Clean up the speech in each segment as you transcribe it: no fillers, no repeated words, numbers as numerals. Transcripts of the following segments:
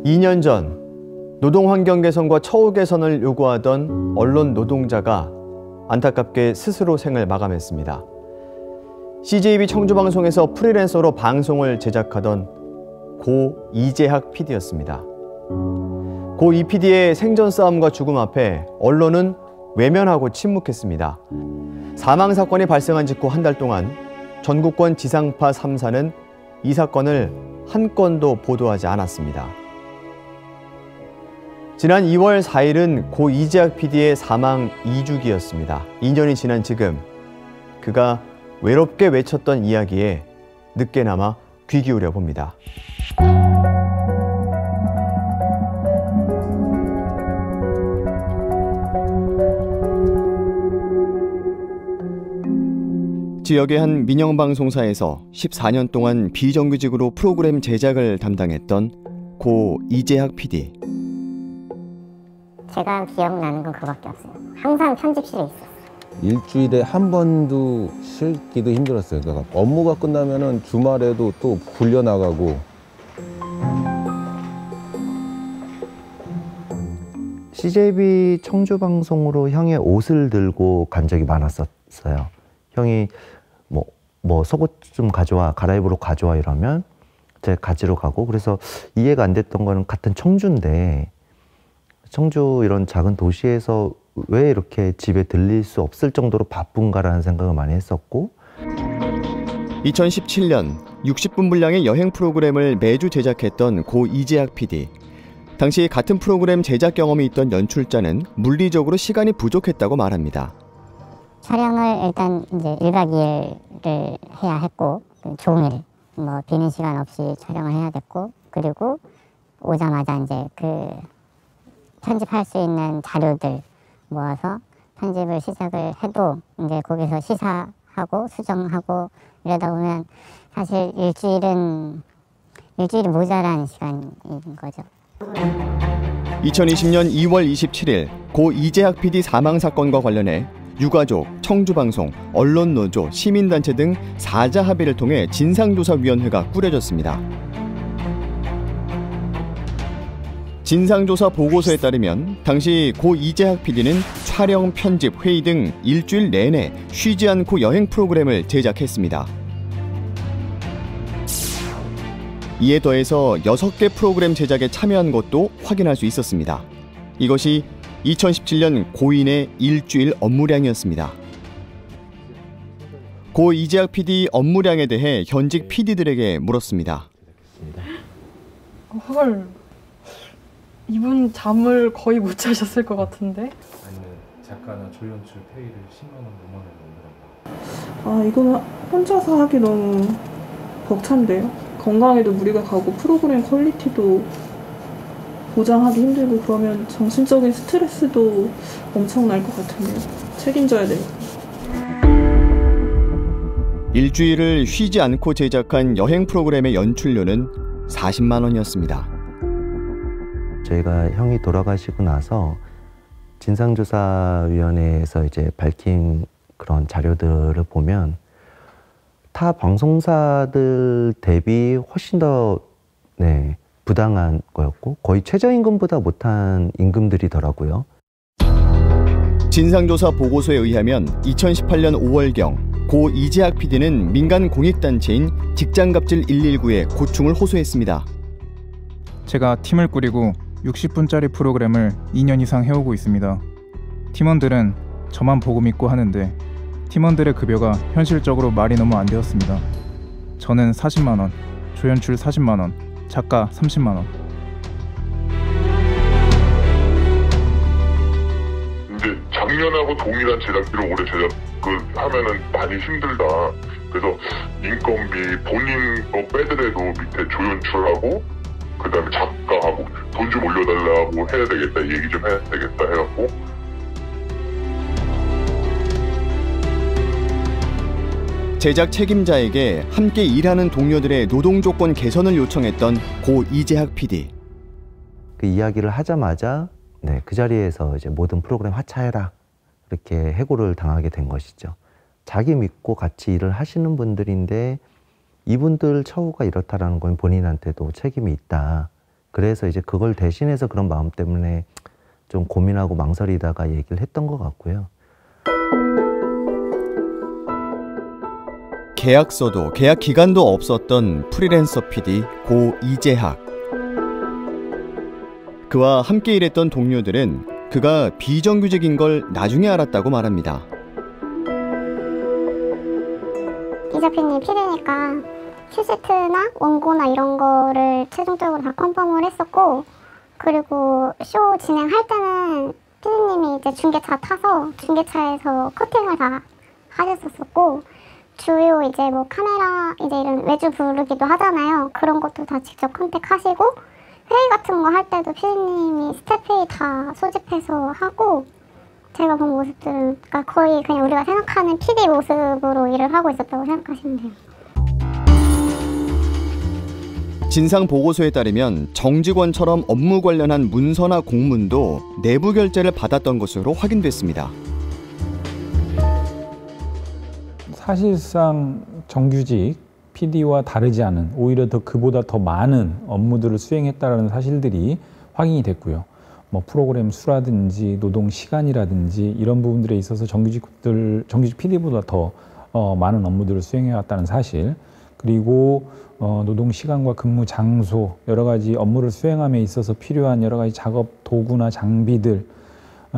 2년 전 노동환경 개선과 처우 개선을 요구하던 언론 노동자가 안타깝게 스스로 생을 마감했습니다. CJB 청주방송에서 프리랜서로 방송을 제작하던 고 이재학 PD였습니다. 고 이 PD의 생존 싸움과 죽음 앞에 언론은 외면하고 침묵했습니다. 사망 사건이 발생한 직후 한 달 동안 전국권 지상파 3사는 이 사건을 한 건도 보도하지 않았습니다. 지난 2월 4일은 고 이재학 PD의 사망 2주기였습니다. 2년이 지난 지금 그가 외롭게 외쳤던 이야기에 늦게나마 귀 기울여 봅니다. 지역의 한 민영방송사에서 14년 동안 비정규직으로 프로그램 제작을 담당했던 고 이재학 PD. 제가 기억나는 건 그거밖에 없어요. 항상 편집실에 있었어요. 일주일에 한 번도 쉬기도 힘들었어요. 그러니까 업무가 끝나면은 주말에도 또 불려 나가고. CJB 청주방송으로 형의 옷을 들고 간 적이 많았었어요. 형이 뭐 속옷 좀 가져와, 갈아입으러 가져와 이러면 제가 가지러 가고, 그래서 이해가 안 됐던 거는 같은 청주인데 청주 이런 작은 도시에서 왜 이렇게 집에 들릴 수 없을 정도로 바쁜가라는 생각을 많이 했었고. 2017년 60분 분량의 여행 프로그램을 매주 제작했던 고 이재학 PD. 당시 같은 프로그램 제작 경험이 있던 연출자는 물리적으로 시간이 부족했다고 말합니다. 촬영을 일단 이제 1박 2일을 해야 했고, 종일 비는 시간 없이 촬영을 해야 됐고, 그리고 오자마자 이제 편집할 수 있는 자료들 모아서 편집을 시작을 해도 이제 거기서 시사하고 수정하고 이러다 보면 사실 일주일이 모자란 시간인 거죠. 2020년 2월 27일 고 이재학 PD 사망 사건과 관련해 유가족, 청주방송, 언론노조, 시민단체 등 4자 합의를 통해 진상조사위원회가 꾸려졌습니다. 진상조사 보고서에 따르면 당시 고 이재학 PD는 촬영, 편집, 회의 등 일주일 내내 쉬지 않고 여행 프로그램을 제작했습니다. 이에 더해서 6개 프로그램 제작에 참여한 것도 확인할 수 있었습니다. 이것이 2017년 고인의 일주일 업무량이었습니다. 고 이재학 PD 업무량에 대해 현직 PD들에게 물었습니다. 헐, 이분 잠을 거의 못 자셨을 것 같은데? 아니면 작가나 조연출 페이를 10만 원, 5만 원 넘는다. 이거는 혼자서 하기 너무 벅찬데요? 건강에도 무리가 가고 프로그램 퀄리티도 보장하기 힘들고, 그러면 정신적인 스트레스도 엄청날 것 같은데요. 책임져야 돼요. 일주일을 쉬지 않고 제작한 여행 프로그램의 연출료는 40만 원이었습니다. 저희가 형이 돌아가시고 나서 진상조사위원회에서 이제 밝힌 그런 자료들을 보면 타 방송사들 대비 훨씬 더 부당한 거였고, 거의 최저임금보다 못한 임금들이더라고요. 진상조사 보고서에 의하면 2018년 5월경 고 이재학 PD는 민간 공익단체인 직장갑질 119에 고충을 호소했습니다. 제가 팀을 꾸리고 60분짜리 프로그램을 2년 이상 해오고 있습니다. 팀원들은 저만 보고 믿고 하는데 팀원들의 급여가 현실적으로 말이 너무 안 되었습니다. 저는 40만 원, 조연출 40만 원, 작가 30만 원. 이제 작년하고 동일한 제작비로 올해 제작을 하면은 많이 힘들다. 그래서 인건비 본인 빼더라도 밑에 조연출하고 그다음에 작가하고 돈 좀 올려달라고 해야 되겠다, 얘기 좀 해야 되겠다 해갖고. 제작 책임자에게 함께 일하는 동료들의 노동 조건 개선을 요청했던 고 이재학 PD. 그 이야기를 하자마자 그 자리에서 이제 모든 프로그램 하차해라, 이렇게 해고를 당하게 된 것이죠. 자기 믿고 같이 일을 하시는 분들인데 이분들 처우가 이렇다라는 건 본인한테도 책임이 있다. 그래서 이제 그걸 대신해서 그런 마음 때문에 좀 고민하고 망설이다가 얘기를 했던 것 같고요. 계약서도 계약 기간도 없었던 프리랜서 PD 고 이재학. 그와 함께 일했던 동료들은 그가 비정규직인 걸 나중에 알았다고 말합니다. 이재PD님 PD니까 큐시트나 원고나 이런 거를 최종적으로 다 컨펌을 했었고, 그리고 쇼 진행할 때는 PD님이 이제 중계차 타서 중계차에서 커팅을 다 하셨었고, 주요 이제 뭐 카메라 이제 이런 외주 부르기도 하잖아요. 그런 것도 다 직접 컨택하시고, 회의 같은 거 할 때도 PD님이 스텝 회의 다 소집해서 하고, 제가 본 모습들은 그러니까 거의 그냥 우리가 생각하는 PD 모습으로 일을 하고 있었다고 생각하시면 돼요. 진상 보고서에 따르면 정직원처럼 업무 관련한 문서나 공문도 내부 결제를 받았던 것으로 확인됐습니다. 사실상 정규직 PD와 다르지 않은, 오히려 그보다 더 많은 업무들을 수행했다는 사실들이 확인이 됐고요. 뭐 프로그램 수라든지 노동 시간이라든지 이런 부분들에 있어서 정규직 PD보다 더 많은 업무들을 수행해왔다는 사실, 그리고 노동 시간과 근무 장소, 여러 가지 업무를 수행함에 있어서 필요한 여러 가지 작업 도구나 장비들,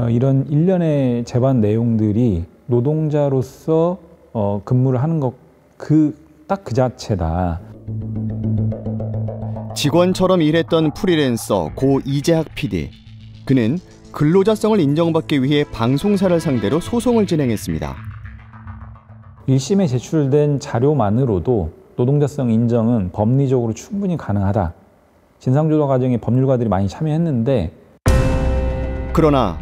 이런 일련의 제반 내용들이 노동자로서 근무를 하는 것 딱 그 자체다. 직원처럼 일했던 프리랜서 고 이재학 PD. 그는 근로자성을 인정받기 위해 방송사를 상대로 소송을 진행했습니다. 1심에 제출된 자료만으로도 노동자성 인정은 법리적으로 충분히 가능하다. 진상조사 과정에 법률가들이 많이 참여했는데, 그러나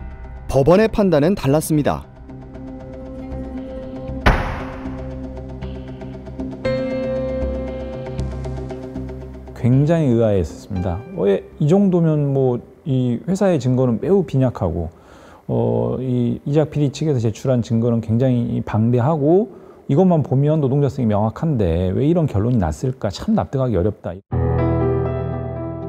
법원의 판단은 달랐습니다. 굉장히 의아했습니다. 이 정도면 뭐 이 회사의 증거는 매우 빈약하고, 이 이재학 PD 측에서 제출한 증거는 굉장히 방대하고, 이것만 보면 노동자성이 명확한데 왜 이런 결론이 났을까 참 납득하기 어렵다.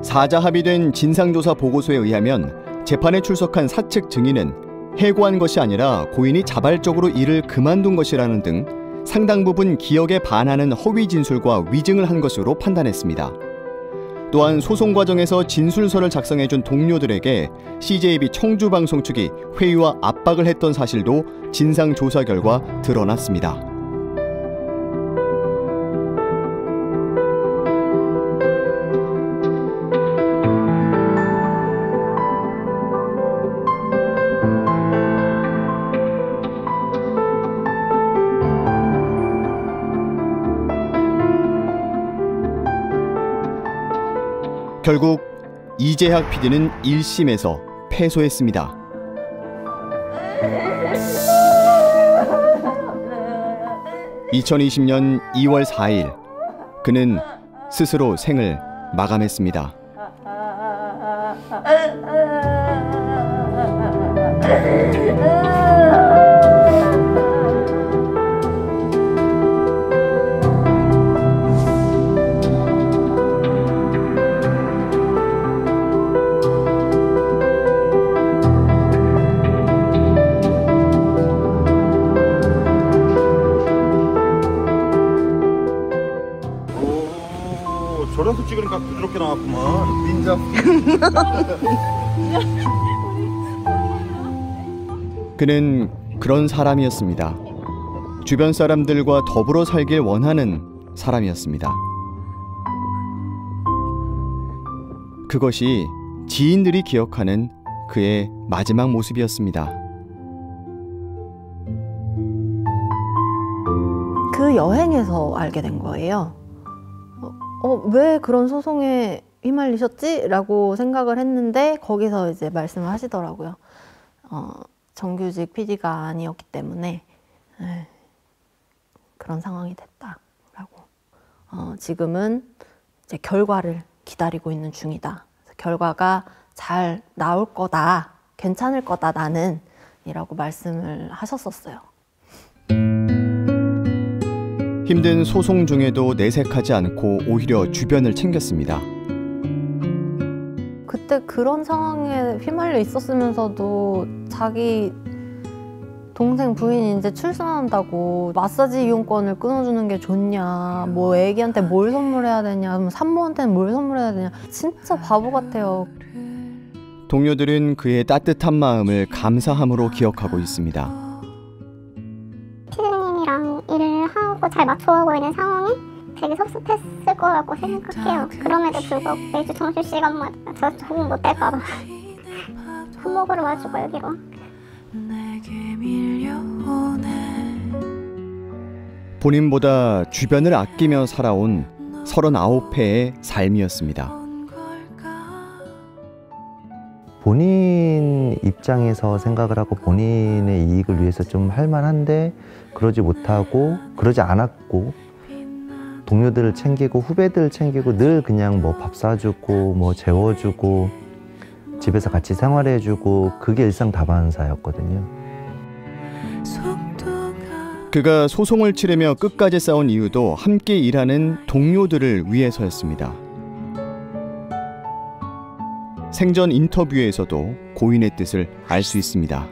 사자 합의된 진상조사 보고서에 의하면 재판에 출석한 사측 증인은 해고한 것이 아니라 고인이 자발적으로 일을 그만둔 것이라는 등 상당 부분 기억에 반하는 허위 진술과 위증을 한 것으로 판단했습니다. 또한 소송 과정에서 진술서를 작성해준 동료들에게 CJB 청주방송 측이 회유와 압박을 했던 사실도 진상조사 결과 드러났습니다. 결국 이재학 PD는 1심에서 패소했습니다. (2020년 2월 4일) 그는 스스로 생을 마감했습니다. 저래서 찍으니까 부드럽게 나왔구만. 민자. 그는 그런 사람이었습니다. 주변 사람들과 더불어 살길 원하는 사람이었습니다. 그것이 지인들이 기억하는 그의 마지막 모습이었습니다. 그 여행에서 알게 된 거예요. 왜 그런 소송에 휘말리셨지? 라고 생각을 했는데, 거기서 이제 말씀을 하시더라고요. 정규직 PD가 아니었기 때문에 그런 상황이 됐다라고. 지금은 이제 결과를 기다리고 있는 중이다. 결과가 잘 나올 거다, 괜찮을 거다 나는, 이라고 말씀을 하셨었어요. 힘든 소송 중에도 내색하지 않고 오히려 주변을 챙겼습니다. 그때 그런 상황에 휘말려 있었으면서도 자기 동생 부인이 이제 출산한다고 마사지 이용권을 끊어주는 게 좋냐, 뭐 애기한테 뭘 선물해야 되냐, 산모한테는 뭘 선물해야 되냐, 진짜 바보 같아요. 동료들은 그의 따뜻한 마음을 감사함으로 기억하고 있습니다. 피디님이랑 일을 하고 잘 맞춰가고 있는 상황이 되게 섭섭했을 거라고 생각해요. 그럼에도 불구하고 매주 점심시간마다 저 적응 못할까 봐 밥 먹으러 와주고 여기로. 본인보다 주변을 아끼며 살아온 39회의 삶이었습니다. 본인 입장에서 생각을 하고 본인의 이익을 위해서 좀 할 만한데 그러지 못하고 그러지 않았고 동료들을 챙기고 후배들을 챙기고 늘 그냥 뭐 밥 사주고 뭐 재워주고 집에서 같이 생활해주고 그게 일상다반사였거든요. 그가 소송을 치르며 끝까지 싸운 이유도 함께 일하는 동료들을 위해서였습니다. 생전 인터뷰에서도 고인의 뜻을 알 수 있습니다.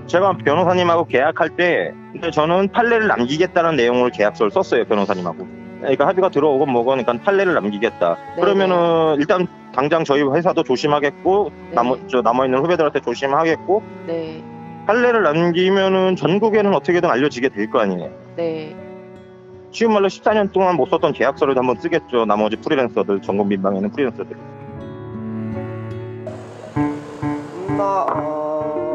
제가 변호사님하고 계약할 때 저는 판례를 남기겠다는 내용으로 계약서를 썼어요. 변호사님하고. 그러니까 합의가 들어오고 뭐고 그러니까 판례를 남기겠다. 네네. 그러면은 일단 당장 저희 회사도 조심하겠고 네. 남아있는 후배들한테 조심하겠고 네. 판례를 남기면은 전국에는 어떻게든 알려지게 될 거 아니에요. 네. 쉬운 말로 14년 동안 못 썼던 계약서를 한번 쓰겠죠. 나머지 프리랜서들, 전국 민방위는 프리랜서들.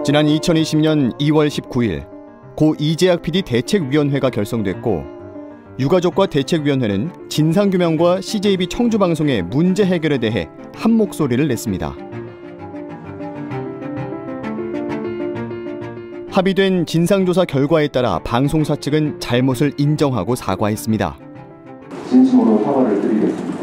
지난 2020년 2월 19일 고 이재학 PD 대책위원회가 결성됐고 유가족과 대책위원회는 진상규명과 CJB 청주방송의 문제 해결에 대해 한 목소리를 냈습니다. 합의된 진상조사 결과에 따라 방송사 측은 잘못을 인정하고 사과했습니다. 진심으로 사과를 드리겠습니다.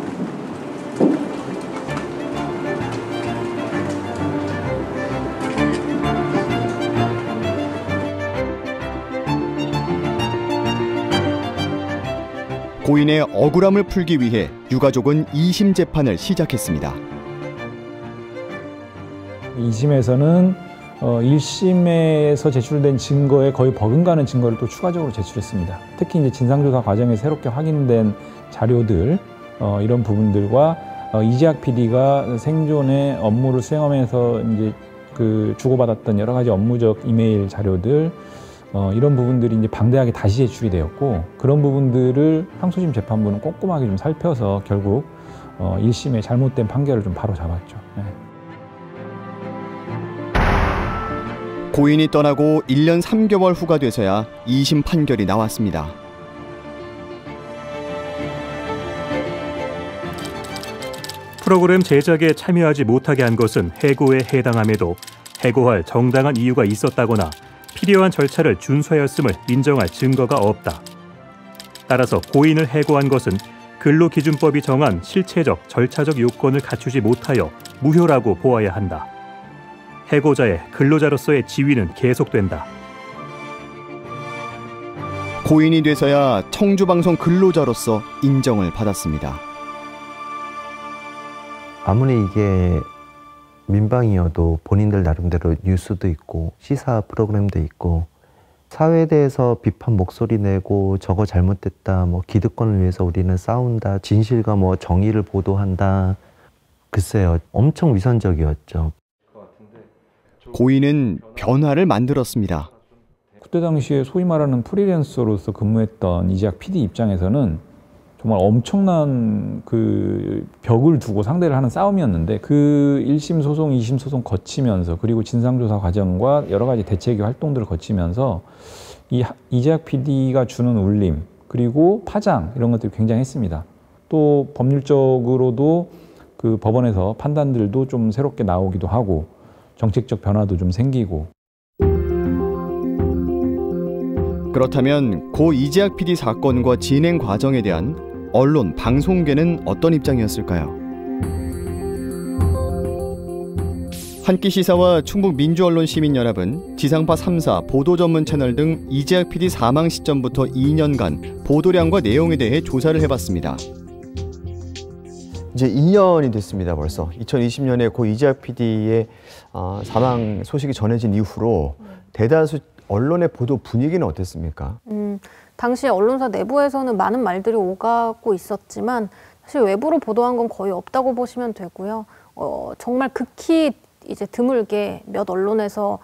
고인의 억울함을 풀기 위해 유가족은 2심 재판을 시작했습니다. 2심에서는 1심에서 제출된 증거에 거의 버금가는 증거를 또 추가적으로 제출했습니다. 특히 이제 진상조사 과정에 새롭게 확인된 자료들 이런 부분들과 이재학 PD가 생존의 업무를 수행하면서 이제 그 주고받았던 여러 가지 업무적 이메일 자료들 이런 부분들이 이제 방대하게 다시 제출이 되었고 그런 부분들을 항소심 재판부는 꼼꼼하게 좀 살펴서 결국 1심의 잘못된 판결을 좀 바로 잡았죠. 네. 고인이 떠나고 1년 3개월 후가 돼서야 2심 판결이 나왔습니다. 프로그램 제작에 참여하지 못하게 한 것은 해고에 해당함에도 해고할 정당한 이유가 있었다거나 필요한 절차를 준수하였음을 인정할 증거가 없다. 따라서 고인을 해고한 것은 근로기준법이 정한 실체적, 절차적 요건을 갖추지 못하여 무효라고 보아야 한다. 해고자의 근로자로서의 지위는 계속된다. 고인이 돼서야 청주방송 근로자로서 인정을 받았습니다. 아무리 이게 민방위여도 본인들 나름대로 뉴스도 있고 시사 프로그램도 있고 사회에 대해서 비판 목소리 내고 저거 잘못됐다, 뭐 기득권을 위해서 우리는 싸운다, 진실과 뭐 정의를 보도한다. 글쎄요, 엄청 위선적이었죠. 고인은 변화를 만들었습니다. 그때 당시에 소위 말하는 프리랜서로서 근무했던 이재학 PD 입장에서는 정말 엄청난 그 벽을 두고 상대를 하는 싸움이었는데 그 1심 소송, 2심 소송 거치면서 그리고 진상조사 과정과 여러 가지 대책의 활동들을 거치면서 이 이재학 PD가 주는 울림 그리고 파장 이런 것들이 굉장했습니다. 또 법률적으로도 그 법원에서 판단들도 좀 새롭게 나오기도 하고 정책적 변화도 좀 생기고. 그렇다면 고 이재학 PD 사건과 진행 과정에 대한 언론, 방송계는 어떤 입장이었을까요? 한끼시사와 충북민주언론시민연합은 지상파 3사 보도전문 채널 등 이재학 PD 사망 시점부터 2년간 보도량과 내용에 대해 조사를 해봤습니다. 이제 2년이 됐습니다. 벌써 2020년에 고 이재학 PD의 사망 소식이 전해진 이후로 대다수 언론의 보도 분위기는 어땠습니까? 당시 언론사 내부에서는 많은 말들이 오가고 있었지만 사실 외부로 보도한 건 거의 없다고 보시면 되고요. 정말 극히 이제 드물게 몇 언론에서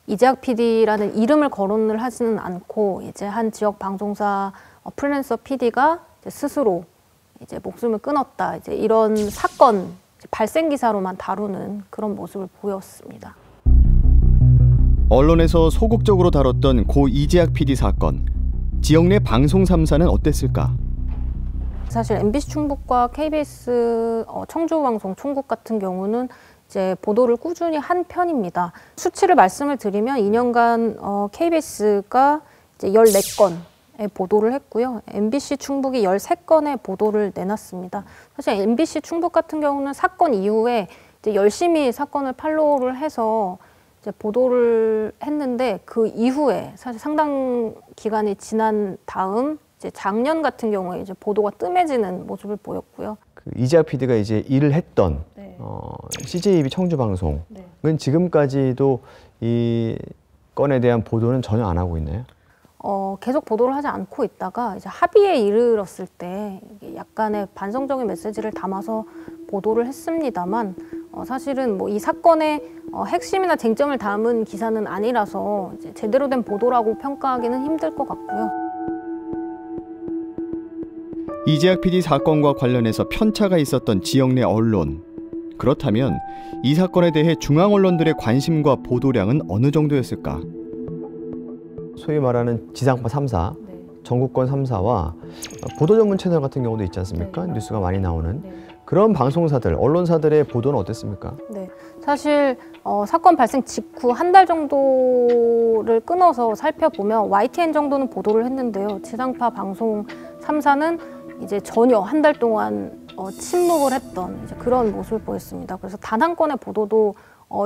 이재학 PD라는 이름을 거론을 하지는 않고 이제 한 지역 방송사 프리랜서 PD가 스스로 이제 목숨을 끊었다. 이제 이런 사건 발생 기사로만 다루는 그런 모습을 보였습니다. 언론에서 소극적으로 다뤘던 고 이재학 PD 사건, 지역 내 방송 3사는 어땠을까? 사실 MBC 충북과 KBS 청주방송 총국 같은 경우는 이제 보도를 꾸준히 한 편입니다. 수치를 말씀을 드리면 2년간 KBS가 이제 14건의 보도를 했고요. MBC 충북이 13건의 보도를 내놨습니다. 사실 MBC 충북 같은 경우는 사건 이후에 이제 열심히 사건을 팔로우를 해서 이제 보도를 했는데 그 이후에 사실 상당 기간이 지난 다음 이제 작년 같은 경우에 이제 보도가 뜸해지는 모습을 보였고요. 그 이재학 PD가 이제 일을 했던 CJB 청주방송은 지금까지도 이 건에 대한 보도는 전혀 안 하고 있나요? 계속 보도를 하지 않고 있다가 이제 합의에 이르렀을 때 약간의 반성적인 메시지를 담아서 보도를 했습니다만 사실은 뭐 이 사건의 핵심이나 쟁점을 담은 기사는 아니라서 이제 제대로 된 보도라고 평가하기는 힘들 것 같고요. 이재학 PD 사건과 관련해서 편차가 있었던 지역 내 언론. 그렇다면 이 사건에 대해 중앙 언론들의 관심과 보도량은 어느 정도였을까? 소위 말하는 지상파 3사, 전국권 3사와 보도 전문 채널 같은 경우도 있지 않습니까? 뉴스가 많이 나오는 그런 방송사들, 언론사들의 보도는 어땠습니까? 네, 사실 사건 발생 직후 한 달 정도를 끊어서 살펴보면 YTN 정도는 보도를 했는데요. 지상파 방송 3사는 이제 전혀 한 달 동안 침묵을 했던 이제 그런 모습을 보였습니다. 그래서 단 한 건의 보도도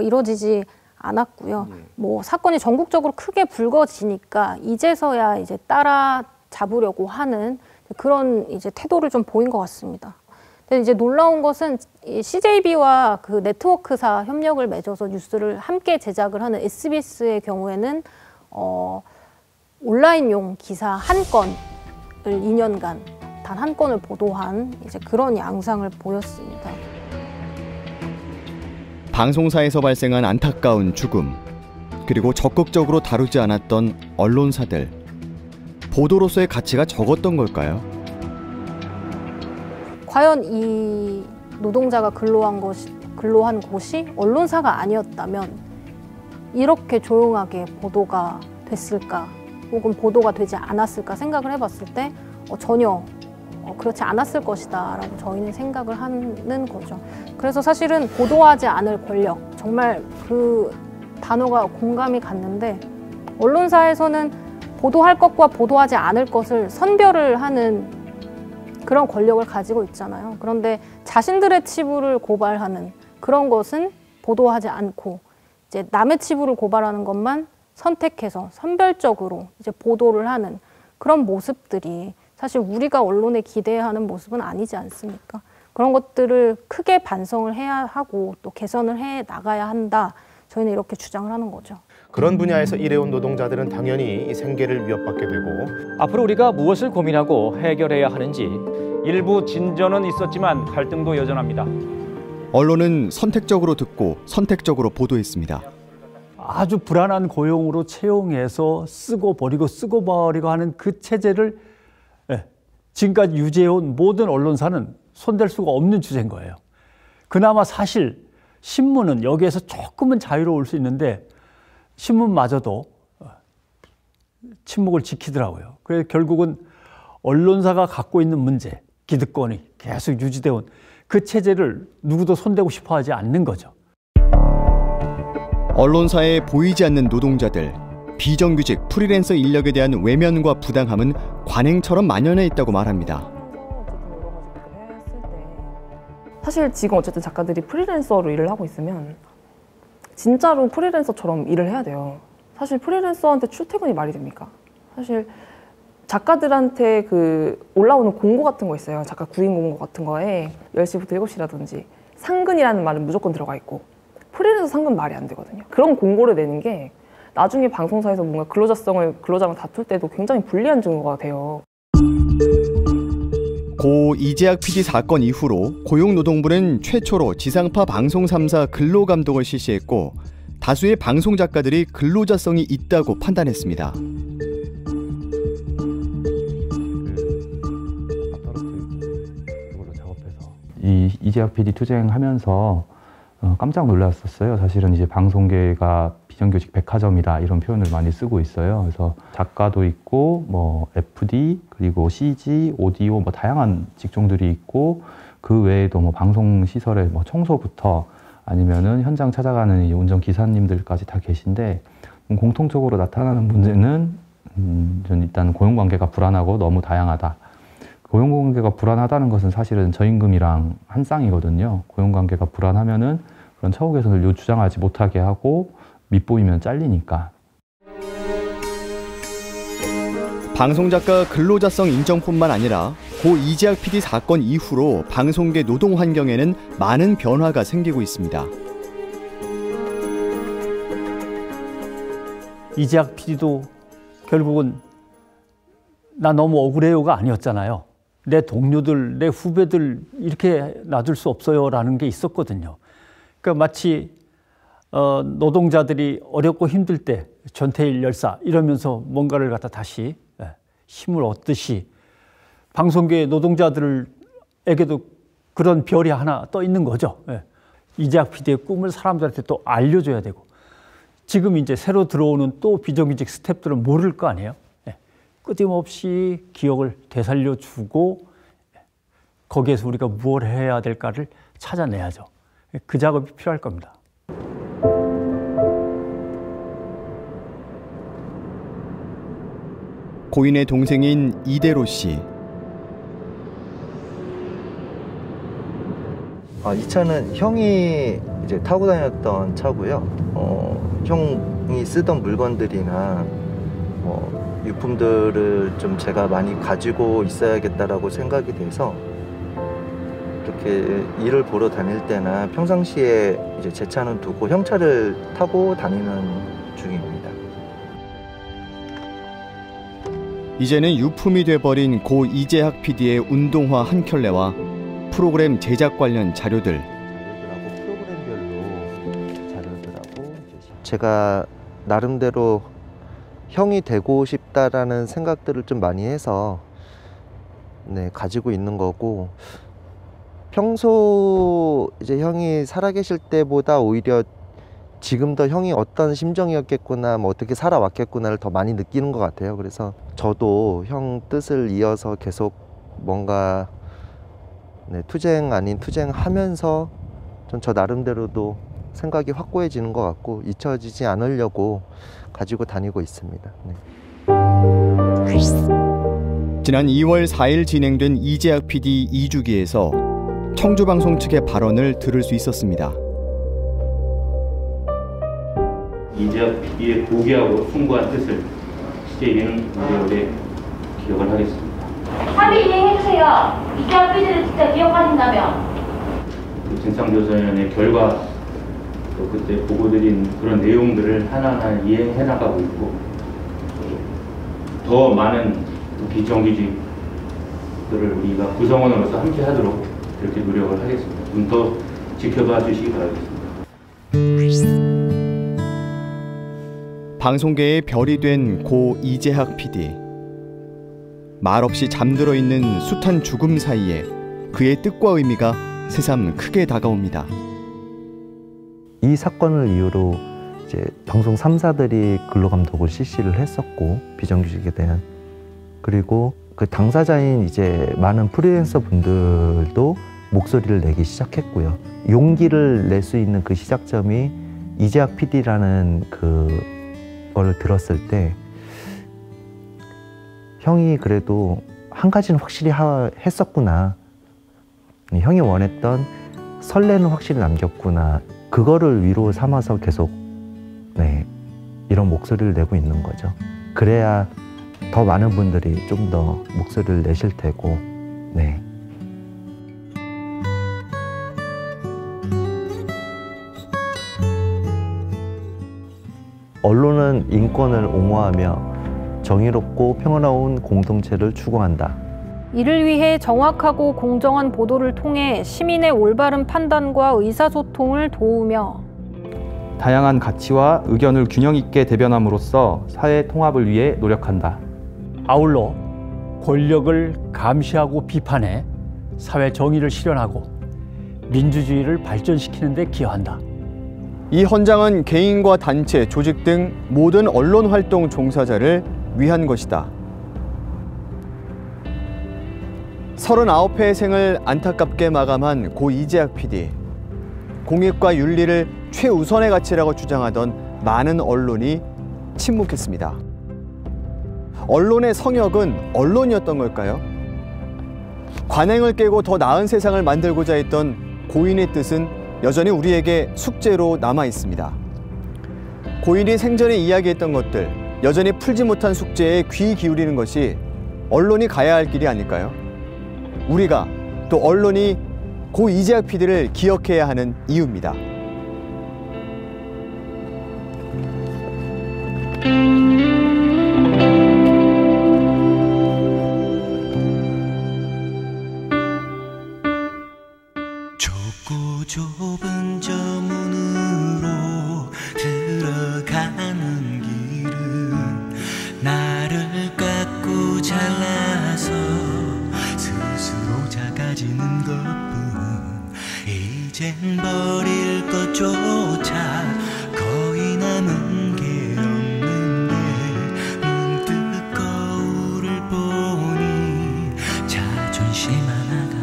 이루어지지 않았고요. 뭐 사건이 전국적으로 크게 불거지니까 이제서야 이제 따라 잡으려고 하는 그런 이제 태도를 좀 보인 것 같습니다. 근데 이제 놀라운 것은 CJB와 그 네트워크사 협력을 맺어서 뉴스를 함께 제작을 하는 SBS의 경우에는 온라인용 기사 한 건을 2년간 단 한 건을 보도한 이제 그런 양상을 보였습니다. 방송사에서 발생한 안타까운 죽음, 그리고 적극적으로 다루지 않았던 언론사들. 보도로서의 가치가 적었던 걸까요? 과연 이 노동자가 근로한 곳이 언론사가 아니었다면 이렇게 조용하게 보도가 됐을까 혹은 보도가 되지 않았을까 생각을 해봤을 때 전혀 그렇지 않았을 것이다 라고 저희는 생각을 하는 거죠. 그래서 사실은 보도하지 않을 권력, 정말 그 단어가 공감이 갔는데 언론사에서는 보도할 것과 보도하지 않을 것을 선별을 하는 그런 권력을 가지고 있잖아요. 그런데 자신들의 치부를 고발하는 그런 것은 보도하지 않고 이제 남의 치부를 고발하는 것만 선택해서 선별적으로 이제 보도를 하는 그런 모습들이 사실 우리가 언론에 기대하는 모습은 아니지 않습니까? 그런 것들을 크게 반성을 해야 하고 또 개선을 해 나가야 한다. 저희는 이렇게 주장을 하는 거죠. 그런 분야에서 일해온 노동자들은 당연히 생계를 위협받게 되고 앞으로 우리가 무엇을 고민하고 해결해야 하는지 일부 진전은 있었지만 갈등도 여전합니다. 언론은 선택적으로 듣고 선택적으로 보도했습니다. 아주 불안한 고용으로 채용해서 쓰고 버리고 하는 그 체제를 지금까지 유지해온 모든 언론사는 손댈 수가 없는 주제인 거예요. 그나마 사실 신문은 여기에서 조금은 자유로울 수 있는데 신문마저도 침묵을 지키더라고요. 그래서 결국은 언론사가 갖고 있는 문제, 기득권이 계속 유지되어 온 그 체제를 누구도 손대고 싶어 하지 않는 거죠. 언론사에 보이지 않는 노동자들, 비정규직 프리랜서 인력에 대한 외면과 부당함은 관행처럼 만연해 있다고 말합니다. 사실 지금 어쨌든 작가들이 프리랜서로 일을 하고 있으면 진짜로 프리랜서처럼 일을 해야 돼요. 사실 프리랜서한테 출퇴근이 말이 됩니까? 사실 작가들한테 그 올라오는 공고 같은 거 있어요. 작가 구인 공고 같은 거에 10시부터 7시라든지 상근이라는 말은 무조건 들어가 있고 프리랜서 상근 말이 안 되거든요. 그런 공고를 내는 게 나중에 방송사에서 뭔가 근로자랑 다툴 때도 굉장히 불리한 증거가 돼요. 고 이재학 PD 사건 이후로 고용노동부는 최초로 지상파 방송 3사 근로감독을 실시했고 다수의 방송 작가들이 근로자성이 있다고 판단했습니다. 이 이재학 PD 투쟁하면서 깜짝 놀랐었어요. 사실은 이제 방송계가 비정규직 백화점이다 이런 표현을 많이 쓰고 있어요. 그래서 작가도 있고 뭐 FD 그리고 CG, 오디오 뭐 다양한 직종들이 있고 그 외에도 뭐 방송 시설의 뭐 청소부터 아니면은 현장 찾아가는 운전 기사님들까지 다 계신데 공통적으로 나타나는 문제는 전 일단 고용관계가 불안하고 너무 다양하다. 고용관계가 불안하다는 것은 사실은 저임금이랑 한 쌍이거든요. 고용관계가 불안하면은 그런 처우 개선을 주장하지 못하게 하고 밑보이면 잘리니까. 방송작가 근로자성 인정뿐만 아니라 고 이재학 PD 사건 이후로 방송계 노동 환경에는 많은 변화가 생기고 있습니다. 이재학 PD도 결국은 나 너무 억울해요가 아니었잖아요. 내 동료들, 내 후배들 이렇게 놔둘 수 없어요라는 게 있었거든요. 그러니까 마치 노동자들이 어렵고 힘들 때 전태일 열사 이러면서 뭔가를 갖다 다시 힘을 얻듯이 방송계 노동자들에게도 그런 별이 하나 떠 있는 거죠. 이재학 PD의 꿈을 사람들한테 또 알려줘야 되고 지금 이제 새로 들어오는 또 비정규직 스태프들은 모를 거 아니에요. 끊임없이 기억을 되살려주고 거기에서 우리가 무엇을 해야 될까를 찾아내야죠. 그 작업이 필요할 겁니다. 고인의 동생인 이대로 씨. 이 차는 형이 이제 타고 다녔던 차고요. 형이 쓰던 물건들이나 유품들을 좀 제가 많이 가지고 있어야겠다라고 생각이 돼서 이렇게 일을 보러 다닐 때나 평상시에 이제 제 차는 두고 형 차를 타고 다니는 중입니다. 이제는 유품이 돼버린 고 이재학 PD의 운동화 한 켤레와 프로그램 제작 관련 자료들. 제가 나름대로 형이 되고 싶다라는 생각들을 좀 많이 해서 가지고 있는 거고 평소 이제 형이 살아계실 때보다 오히려 지금 더 형이 어떤 심정이었겠구나 뭐 어떻게 살아왔겠구나를 더 많이 느끼는 것 같아요. 그래서 저도 형 뜻을 이어서 계속 뭔가 투쟁 아닌 투쟁하면서 전 저 나름대로도 생각이 확고해지는 것 같고 잊혀지지 않으려고 가지고 다니고 있습니다. 지난 2월 4일 진행된 이재학 PD 2주기에서 청주방송 측의 발언을 들을 수 있었습니다. 이재학 PD의 고귀하고 숭고한 뜻을 CJB는 오래오래 기억을 하겠습니다. 합의 이행해주세요. 이재학 PD를 진짜 기억하신다면. 진상조사위원회 결과 또 그때 보고드린 그런 내용들을 하나하나 이행해 나가고 있고 더 많은 비정규직들을 우리가 구성원으로서 함께 하도록 그렇게 노력을 하겠습니다. 좀 더 지켜봐 주시기 바라겠습니다. 방송계의 별이 된 고 이재학 PD. 말없이 잠들어 있는 숱한 죽음 사이에 그의 뜻과 의미가 새삼 크게 다가옵니다. 이 사건을 이유로 이제 방송 3사들이 근로감독을 실시를 했었고 비정규직에 대한 그리고 그 당사자인 이제 많은 프리랜서 분들도 목소리를 내기 시작했고요. 용기를 낼 수 있는 그 시작점이 이재학 PD라는 그거를 들었을 때 형이 그래도 한 가지는 확실히 했었구나. 형이 원했던 선례는 확실히 남겼구나. 그거를 위로 삼아서 계속 이런 목소리를 내고 있는 거죠. 그래야 더 많은 분들이 좀 더 목소리를 내실 테고, 네. 언론은 인권을 옹호하며 정의롭고 평화로운 공동체를 추구한다. 이를 위해 정확하고 공정한 보도를 통해 시민의 올바른 판단과 의사소통을 도우며 다양한 가치와 의견을 균형 있게 대변함으로써 사회 통합을 위해 노력한다. 아울러 권력을 감시하고 비판해 사회 정의를 실현하고 민주주의를 발전시키는 데 기여한다. 이 헌장은 개인과 단체, 조직 등 모든 언론 활동 종사자를 위한 것이다. 39회의 생을 안타깝게 마감한 고 이재학 PD. 공익과 윤리를 최우선의 가치라고 주장하던 많은 언론이 침묵했습니다. 언론의 성역은 언론이었던 걸까요? 관행을 깨고 더 나은 세상을 만들고자 했던 고인의 뜻은 여전히 우리에게 숙제로 남아 있습니다. 고인이 생전에 이야기했던 것들, 여전히 풀지 못한 숙제에 귀 기울이는 것이 언론이 가야 할 길이 아닐까요? 우리가 또 언론이 고 이재학 PD를 기억해야 하는 이유입니다. 좁고 좁은 저 문으로 들어가는 길은 나를 깎고 잘라서 스스로 작아지는 것뿐. 이젠 버릴 것조차 거의 남은 게 없는데 문득 거울을 보니 자존심 하나가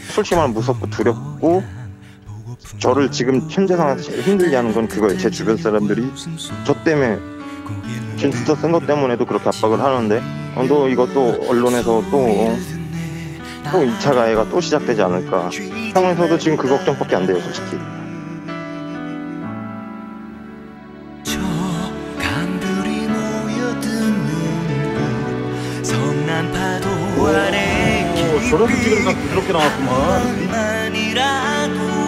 솔직히 말하면 무섭고 두렵고, 저를 지금 현재 상황에서 제일 힘들게 하는 건 그거예요. 제 주변 사람들이 저 때문에 진짜 쓴 것 때문에도 그렇게 압박을 하는데, 너 이것도 언론에서 또 2차 가해가 또 시작되지 않을까. 상황에서도 지금 그 걱정밖에 안 돼요, 솔직히. 강들이 모여드는 곳 성난 파도 아래 저런 찍으니까 부드럽게 나왔구만. 만이라도